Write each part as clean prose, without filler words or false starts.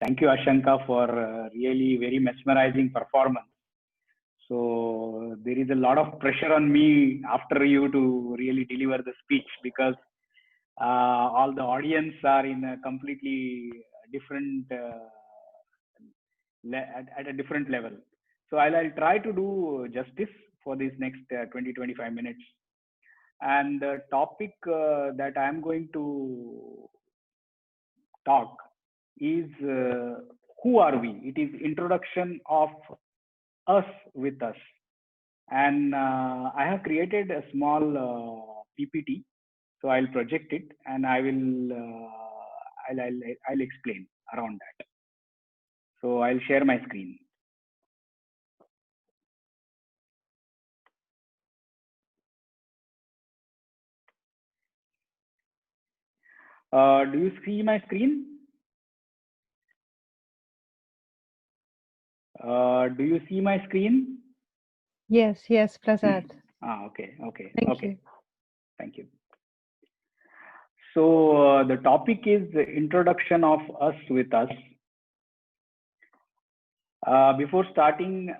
Thank you, Ashanka, for really very mesmerizing performance. So there is a lot of pressure on me after you to really deliver the speech because all the audience are in a completely different at a different level. So I'll try to do justice for this next 20-25 minutes. And the topic that I'm going to talk is who are we? It is introduction of us with us. And I have created a small PPT, so I'll project it and I will I'll explain around that. So I'll share my screen. Do you see my screen? Do you see my screen? Yes, Prasad. Okay. Thank you. Thank you. So the topic is the introduction of us with us. Before starting,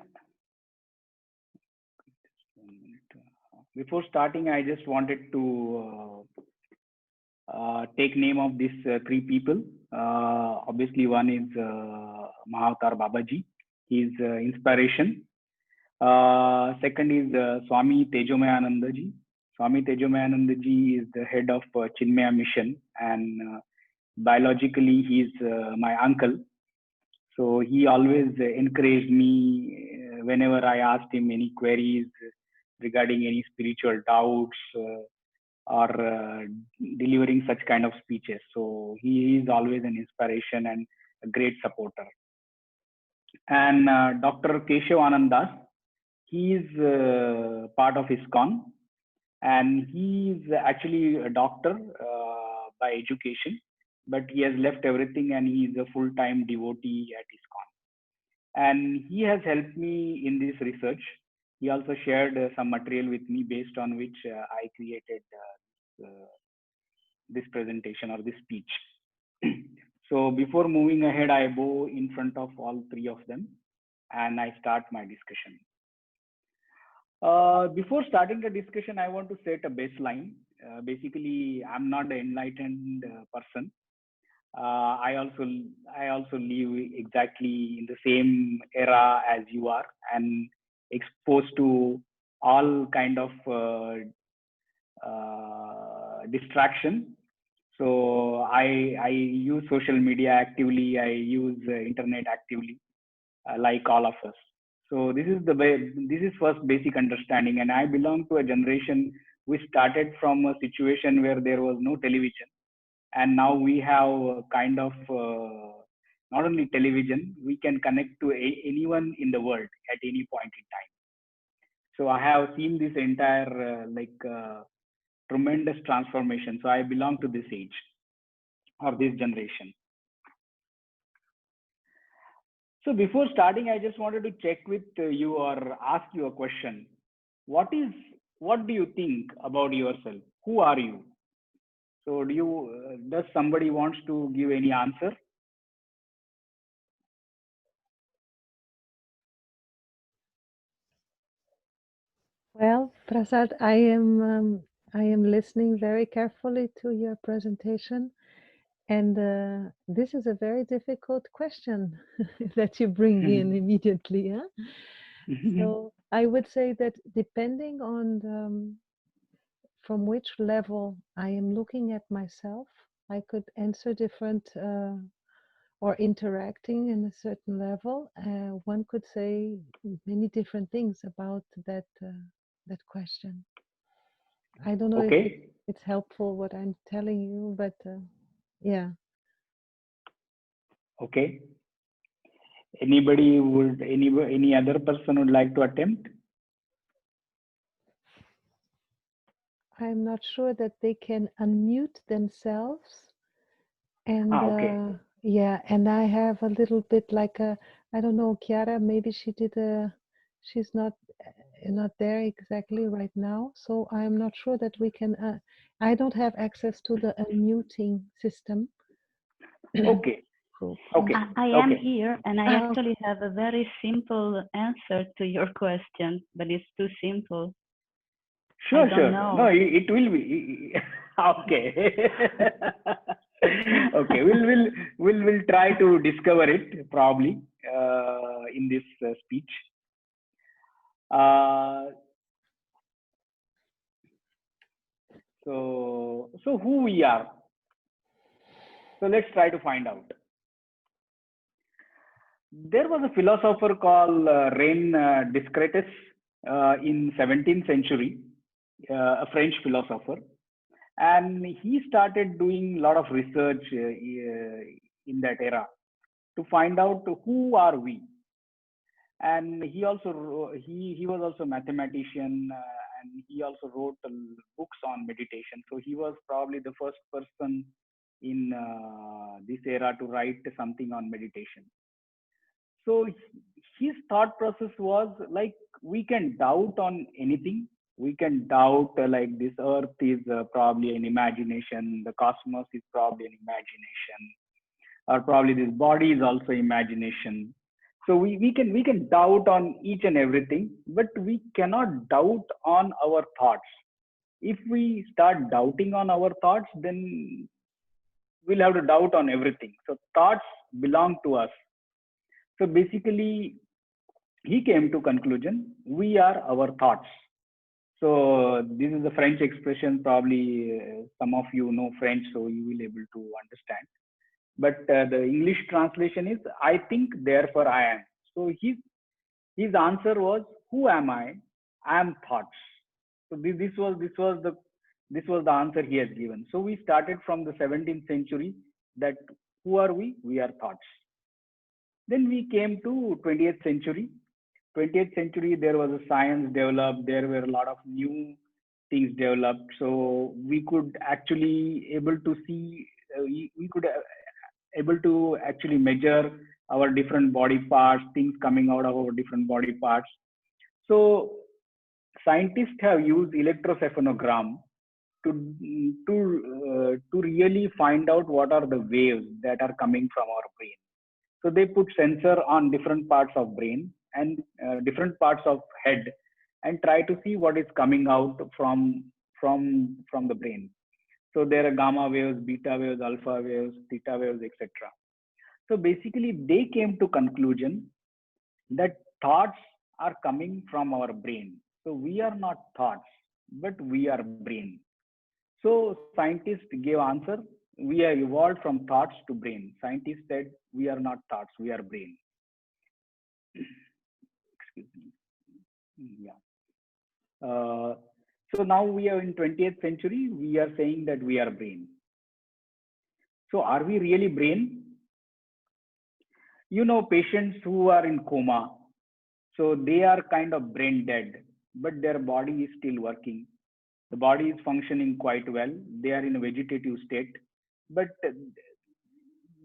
I just wanted to take name of these three people. Obviously, one is Mahavatar Babaji. He is inspiration. Second is Swami Tejomayananda ji. Swami Tejomayananda ji is the head of Chinmaya Mission, and biologically he is my uncle. So he always encouraged me whenever I asked him any queries regarding any spiritual doubts or delivering such kind of speeches. So he is always an inspiration and a great supporter. And Dr. Keshav Anand Das, he is part of ISKCON, and he is actually a doctor by education, but he has left everything and he is a full-time devotee at ISKCON. And he has helped me in this research. He also shared some material with me based on which I created this presentation or this speech. So before moving ahead, I bow in front of all three of them and I start my discussion. Before starting the discussion, I want to set a baseline. Basically, I'm not an enlightened person. I also live exactly in the same era as you are and exposed to all kind of distraction. So I use social media actively. I use internet actively, like all of us. So this is the way. This is first basic understanding. And I belong to a generation which started from a situation where there was no television, and now we have a kind of not only television, we can connect to anyone in the world at any point in time. So I have seen this entire tremendous transformation. So I belong to this age or this generation. So before starting, I just wanted to check with you or ask you a question. What do you think about yourself? Who are you? So does somebody wants to give any answer? Well, Prasad, I am listening very carefully to your presentation, and this is a very difficult question that you bring in immediately. Huh? So I would say that depending on from which level I am looking at myself, I could answer different or interacting in a certain level. One could say many different things about that question. I don't know if it's helpful what I'm telling you, but yeah. Okay. Any other person would like to attempt? I'm not sure that they can unmute themselves. And yeah, and I have a little bit like I don't know, Chiara, maybe she's not there exactly right now. So I'm not sure that we can, I don't have access to the unmuting system. Okay. group. Okay. I am Okay. here, and I actually have a very simple answer to your question, but it's too simple. Sure, I don't sure. know. No, it will be. Okay. Okay. We'll try to discover it probably in this speech. So who we are. So let's try to find out. There was a philosopher called René Descartes in 17th century, a French philosopher, and he started doing a lot of research in that era to find out who are we. And he also he was also a mathematician, and he also wrote books on meditation. So he was probably the first person in this era to write something on meditation. So his thought process was like, we can doubt on anything. We can doubt like this earth is probably an imagination, the cosmos is probably an imagination, or probably this body is also imagination. So we can doubt on each and everything, but we cannot doubt on our thoughts. If we start doubting on our thoughts, then we'll have to doubt on everything. So thoughts belong to us. So basically, he came to conclusion, we are our thoughts. So this is a French expression. Probably some of you know French, so you will able to understand. But the English translation is, I think, therefore I am. So his answer was, who am I? I am thoughts. So this was the answer he has given. So we started from the 17th century, that who are we? We are thoughts. Then we came to 20th century. 20th century, there was a science developed. There were a lot of new things developed. So we could actually able to see, we could able to actually measure our different body parts, things coming out of our different body parts. So scientists have used electrocephalogram to really find out what are the waves that are coming from our brain. So they put sensor on different parts of brain and different parts of head, and try to see what is coming out from the brain. So there are gamma waves, beta waves, alpha waves, theta waves, etc. So basically, they came to conclusion that thoughts are coming from our brain. So we are not thoughts, but we are brain. So scientists gave answer, we have evolved from thoughts to brain. Scientists said, we are not thoughts, we are brain. Excuse me. Yeah. So now we are in 20th century, we are saying that we are brain. So are we really brain? You know, patients who are in coma, so they are kind of brain dead, but their body is still working. The body is functioning quite well. They are in a vegetative state, but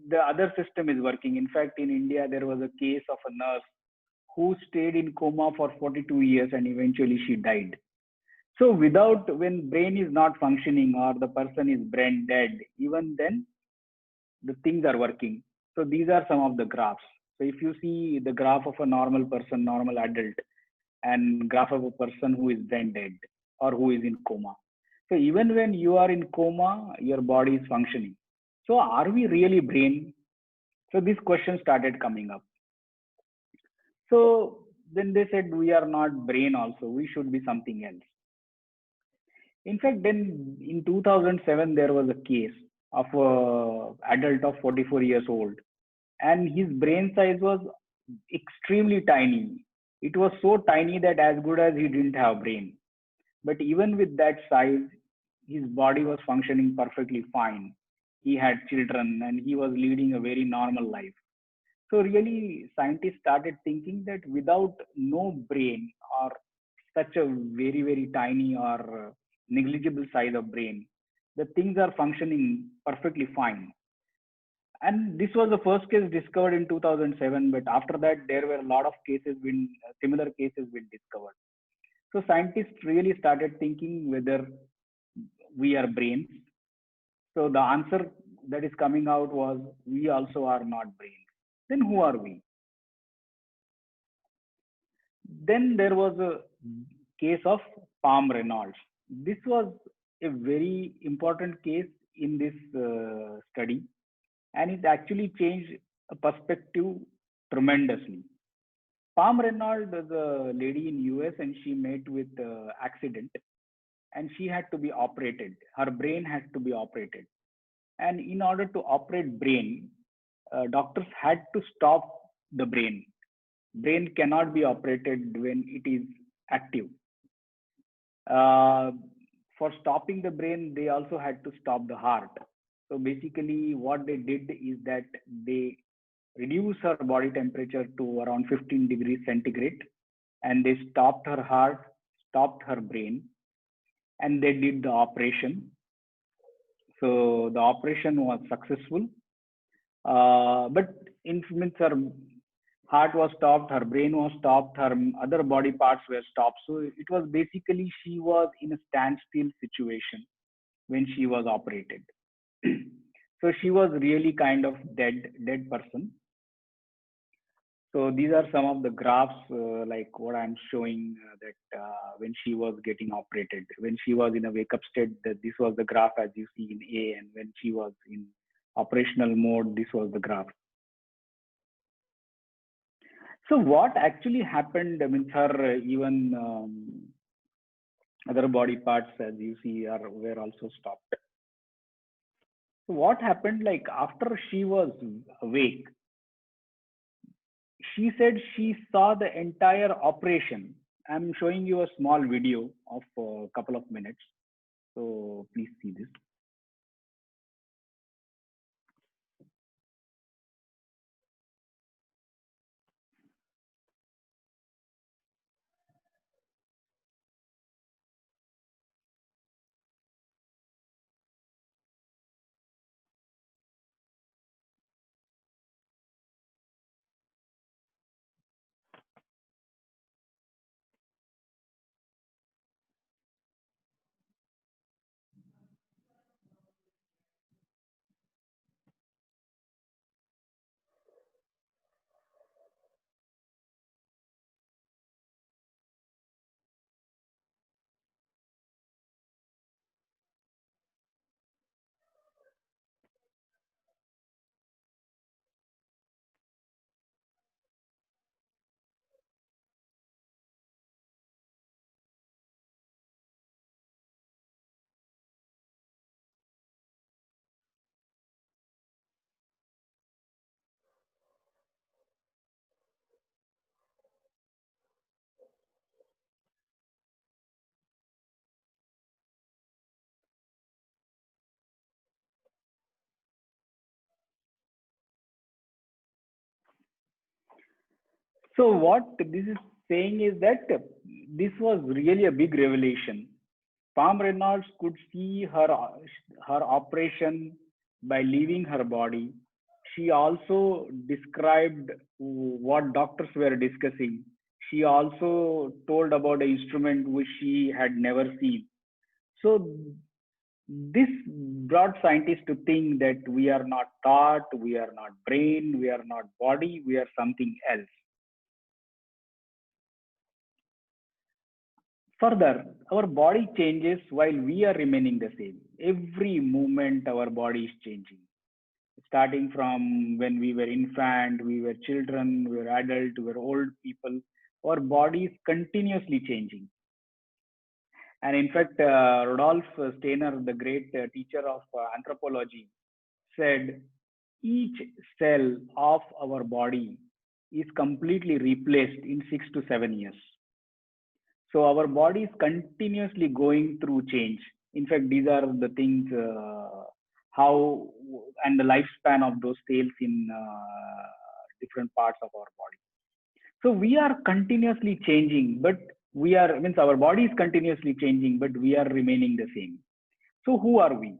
the other system is working. In fact, in India, there was a case of a nurse who stayed in coma for 42 years and eventually she died. So when brain is not functioning or the person is brain dead, even then the things are working. So these are some of the graphs. So if you see the graph of a normal person, normal adult, and graph of a person who is brain dead or who is in coma. So even when you are in coma, your body is functioning. So are we really brain? So this question started coming up. So then they said, we are not brain also, we should be something else. In fact, then in 2007, there was a case of an adult of 44 years old, and his brain size was extremely tiny. It was so tiny that as good as he didn't have brain. But even with that size, his body was functioning perfectly fine. He had children and he was leading a very normal life. So really, scientists started thinking that without no brain, or such a very, very tiny or negligible size of brain, the things are functioning perfectly fine. And this was the first case discovered in 2007, but after that, there were a lot of cases when similar cases been discovered. So scientists really started thinking whether we are brains. So the answer that is coming out was, we also are not brains. Then who are we? Then there was a case of Palm Reynolds. This was a very important case in this study, and it actually changed a perspective tremendously. Palm Reynolds was a lady in US, and she met with accident, and she had to be operated. Her brain had to be operated, and in order to operate brain, doctors had to stop the brain. Brain cannot be operated when it is active. Uh, for stopping the brain, they also had to stop the heart. So basically, what they did is that they reduced her body temperature to around 15 degrees centigrade, and they stopped her heart, stopped her brain, and they did the operation. So the operation was successful, but in means her heart was stopped, her brain was stopped, her other body parts were stopped. So it was basically, she was in a standstill situation when she was operated. So she was really kind of dead person. So these are some of the graphs, like what I'm showing, that when she was getting operated, when she was in a wake up state, that this was the graph as you see in A, and when she was in operational mode, this was the graph. So what actually happened, I mean, her even other body parts, as you see, were also stopped. So what happened, like after she was awake, she said she saw the entire operation. I'm showing you a small video of a couple of minutes. So please see this. So what this is saying is that this was really a big revelation. Palm Reynolds could see her operation by leaving her body. She also described what doctors were discussing. She also told about an instrument which she had never seen. So this brought scientists to think that we are not thought, we are not brain, we are not body, we are something else. Further, our body changes while we are remaining the same. Every moment our body is changing. Starting from when we were infant, we were children, we were adult, we were old people, our body is continuously changing. And in fact, Rudolf Steiner, the great teacher of anthropology, said each cell of our body is completely replaced in 6 to 7 years. So our body is continuously going through change. In fact, these are the things, how and the lifespan of those cells in different parts of our body. So we are continuously changing, but we are, means our body is continuously changing, but we are remaining the same. So who are we?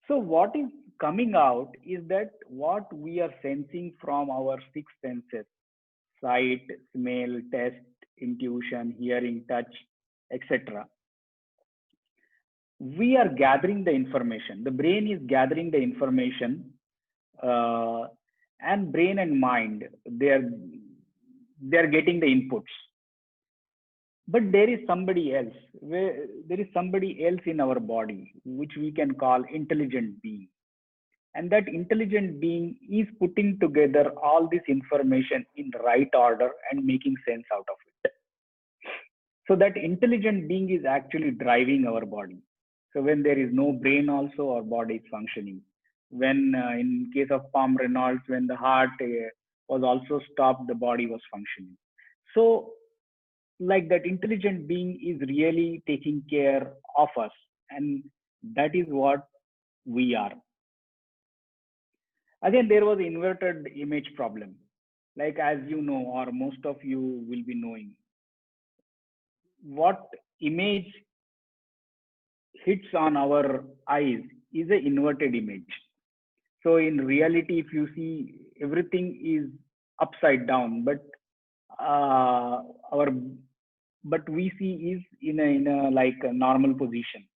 So what is coming out is that what we are sensing from our six senses, sight, smell, taste, intuition, hearing, touch, etc. we are gathering the information. The brain is gathering the information, and brain and mind, they're getting the inputs. But there is somebody else, there is somebody else in our body, which we can call intelligent being. And that intelligent being is putting together all this information in the right order and making sense out of it. So that intelligent being is actually driving our body. So when there is no brain also, our body is functioning. When in case of Palm Reynolds, when the heart was also stopped, the body was functioning. So like that intelligent being is really taking care of us, and that is what we are. Again, there was inverted image problem. Like, as you know, or most of you will be knowing, what image hits on our eyes is an inverted image. So in reality, if you see, everything is upside down, but we see is in a like a normal position.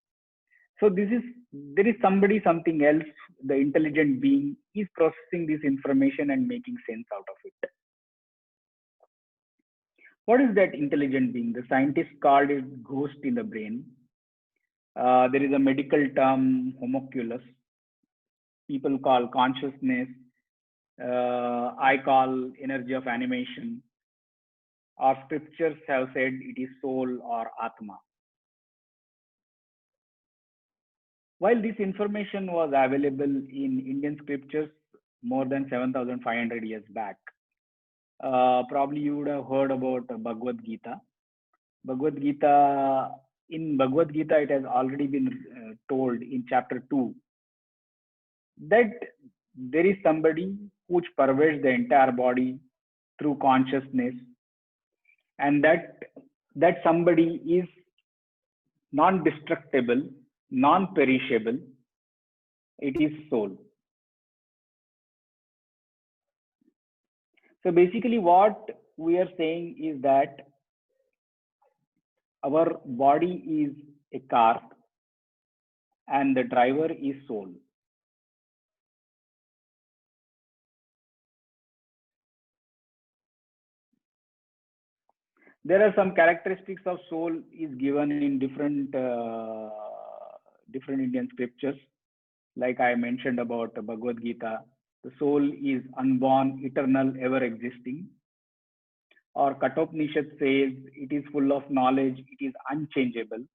So there is something else, the intelligent being is processing this information and making sense out of it. What is that intelligent being? The scientists called it ghost in the brain. There is a medical term, homunculus. People call consciousness. I call energy of animation. Our scriptures have said it is soul or atma. While this information was available in Indian scriptures more than 7,500 years back, probably you would have heard about Bhagavad Gita. In Bhagavad Gita, it has already been told in chapter 2 that there is somebody which pervades the entire body through consciousness, and that somebody is non-destructible, non-perishable. It is soul. So basically what we are saying is that our body is a car and the driver is soul. There are some characteristics of soul is given in different Indian scriptures. Like I mentioned about Bhagavad Gita, the soul is unborn, eternal, ever existing. Or Kathopanishad says it is full of knowledge, it is unchangeable.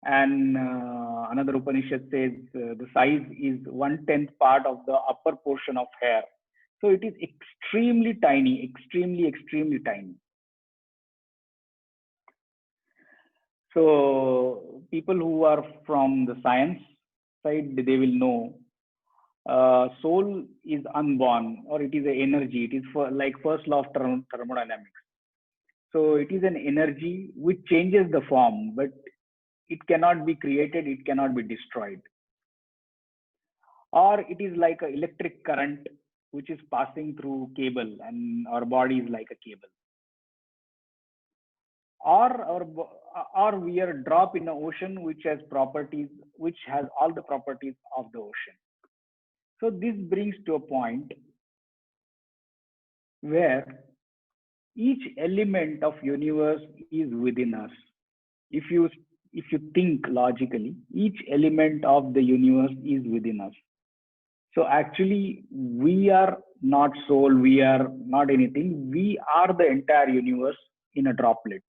And another Upanishad says the size is 1/10 part of the upper portion of hair. So it is extremely tiny, extremely tiny. So people who are from the science side, they will know soul is unborn, or it is an energy. It is like first law of thermodynamics. So it is an energy which changes the form, but it cannot be created, it cannot be destroyed. Or it is like an electric current which is passing through cable, and our body is like a cable. Or we are a drop in the ocean which has all the properties of the ocean. So this brings to a point where each element of universe is within us. If you think logically, each element of the universe is within us. So actually, we are not soul, we are not anything. We are the entire universe in a droplet.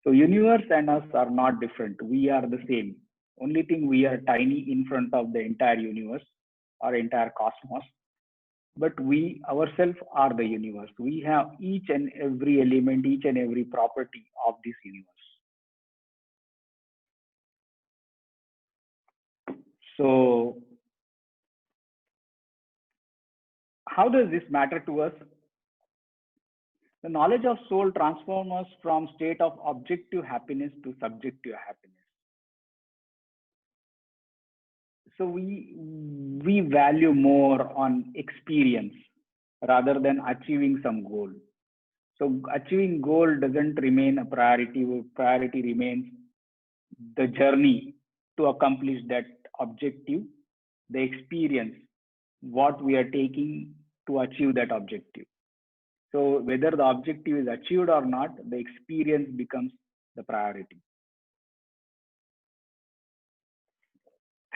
So universe and us are not different. We are the same. Only thing, we are tiny in front of the entire universe or entire cosmos. But we ourselves are the universe. We have each and every element, each and every property of this universe. So how does this matter to us? The knowledge of soul transforms us from state of objective happiness to subjective happiness. So we value more on experience rather than achieving some goal. So achieving goal doesn't remain a priority. Priority remains the journey to accomplish that objective, the experience, what we are taking to achieve that objective. So whether the objective is achieved or not, the experience becomes the priority.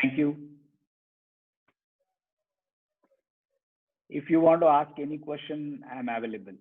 Thank you. If you want to ask any question, I am available.